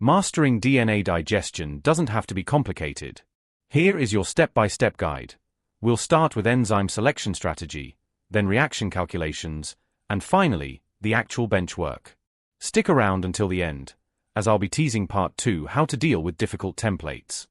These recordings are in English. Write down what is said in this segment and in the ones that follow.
Mastering DNA digestion doesn't have to be complicated. Here is your step-by-step guide. We'll start with enzyme selection strategy, then reaction calculations, and finally, the actual bench work. Stick around until the end, as I'll be teasing part 2, how to deal with difficult templates.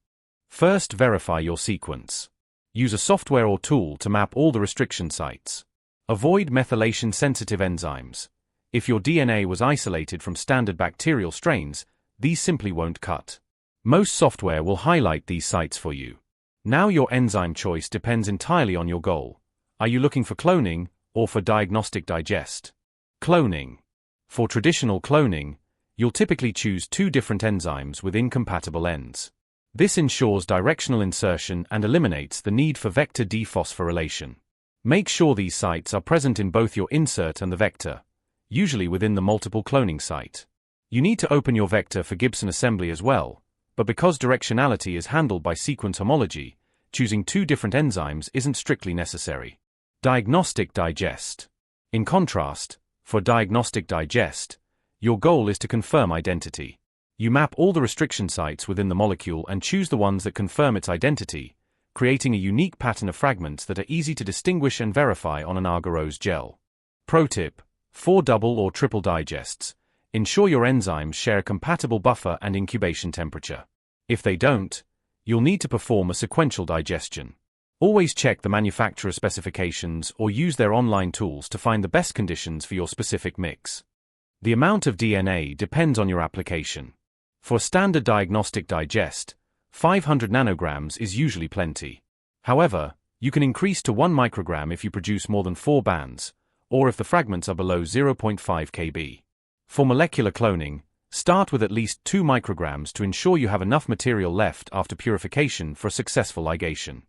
First, verify your sequence. Use a software or tool to map all the restriction sites. Avoid methylation-sensitive enzymes. If your DNA was isolated from standard bacterial strains, these simply won't cut. Most software will highlight these sites for you. Now your enzyme choice depends entirely on your goal. Are you looking for cloning, or for diagnostic digest? Cloning. For traditional cloning, you'll typically choose 2 different enzymes with incompatible ends. This ensures directional insertion and eliminates the need for vector dephosphorylation. Make sure these sites are present in both your insert and the vector, usually within the multiple cloning site. You need to open your vector for Gibson assembly as well, but because directionality is handled by sequence homology, choosing 2 different enzymes isn't strictly necessary. Diagnostic digest. In contrast, for diagnostic digest, your goal is to confirm identity. You map all the restriction sites within the molecule and choose the ones that confirm its identity, creating a unique pattern of fragments that are easy to distinguish and verify on an agarose gel. Pro tip: for double or triple digests, ensure your enzymes share a compatible buffer and incubation temperature. If they don't, you'll need to perform a sequential digestion. Always check the manufacturer specifications or use their online tools to find the best conditions for your specific mix. The amount of DNA depends on your application. For standard diagnostic digest, 500 nanograms is usually plenty. However, you can increase to 1 microgram if you produce more than 4 bands, or if the fragments are below 0.5 kb. For molecular cloning, start with at least 2 micrograms to ensure you have enough material left after purification for a successful ligation.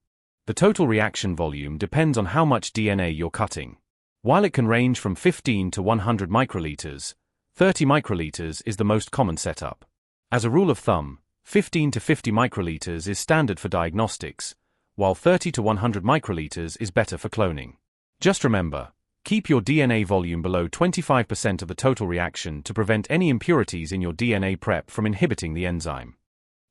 The total reaction volume depends on how much DNA you're cutting. While it can range from 15 to 100 microliters, 30 microliters is the most common setup. As a rule of thumb, 15 to 50 microliters is standard for diagnostics, while 30 to 100 microliters is better for cloning. Just remember, keep your DNA volume below 25% of the total reaction to prevent any impurities in your DNA prep from inhibiting the enzyme.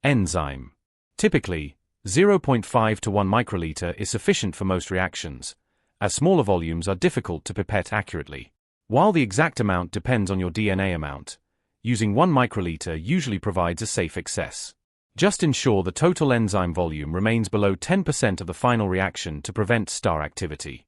Enzyme. Typically, 0.5 to 1 microliter is sufficient for most reactions, as smaller volumes are difficult to pipette accurately. While the exact amount depends on your DNA amount, using 1 microliter usually provides a safe excess. Just ensure the total enzyme volume remains below 10% of the final reaction to prevent star activity.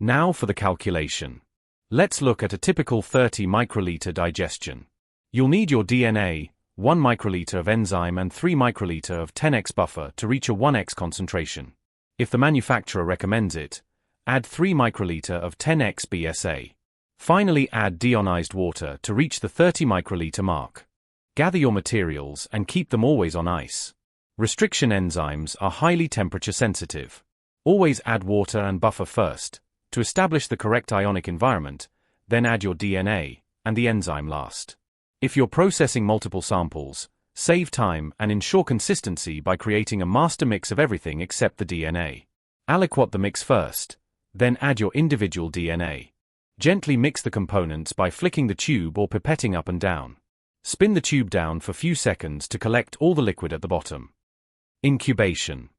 Now for the calculation. Let's look at a typical 30 microliter digestion. You'll need your DNA, 1 microliter of enzyme and 3 microliter of 10x buffer to reach a 1x concentration. If the manufacturer recommends it, add 3 microliter of 10x BSA. Finally, add deionized water to reach the 30 microliter mark. Gather your materials and keep them always on ice. Restriction enzymes are highly temperature sensitive. Always add water and buffer first, to establish the correct ionic environment, then add your DNA, and the enzyme last. If you're processing multiple samples, save time and ensure consistency by creating a master mix of everything except the DNA. Aliquot the mix first, then add your individual DNA. Gently mix the components by flicking the tube or pipetting up and down. Spin the tube down for a few seconds to collect all the liquid at the bottom. Incubation.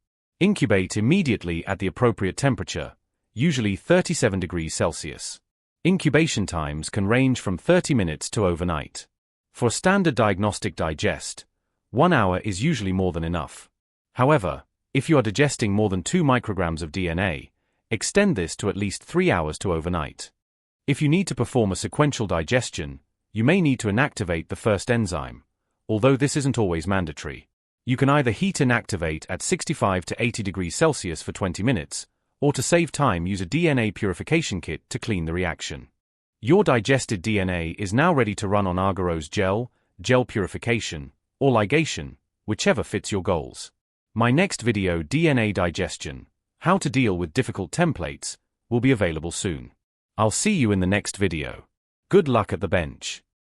Incubate immediately at the appropriate temperature, usually 37 degrees Celsius. Incubation times can range from 30 minutes to overnight. For standard diagnostic digest, 1 hour is usually more than enough. However, if you are digesting more than 2 micrograms of DNA, extend this to at least 3 hours to overnight. If you need to perform a sequential digestion, you may need to inactivate the first enzyme, although this isn't always mandatory. You can either heat inactivate at 65 to 80 degrees Celsius for 20 minutes, or to save time use a DNA purification kit to clean the reaction. Your digested DNA is now ready to run on agarose gel, gel purification, or ligation, whichever fits your goals. My next video, DNA digestion, how to deal with difficult templates, will be available soon. I'll see you in the next video. Good luck at the bench.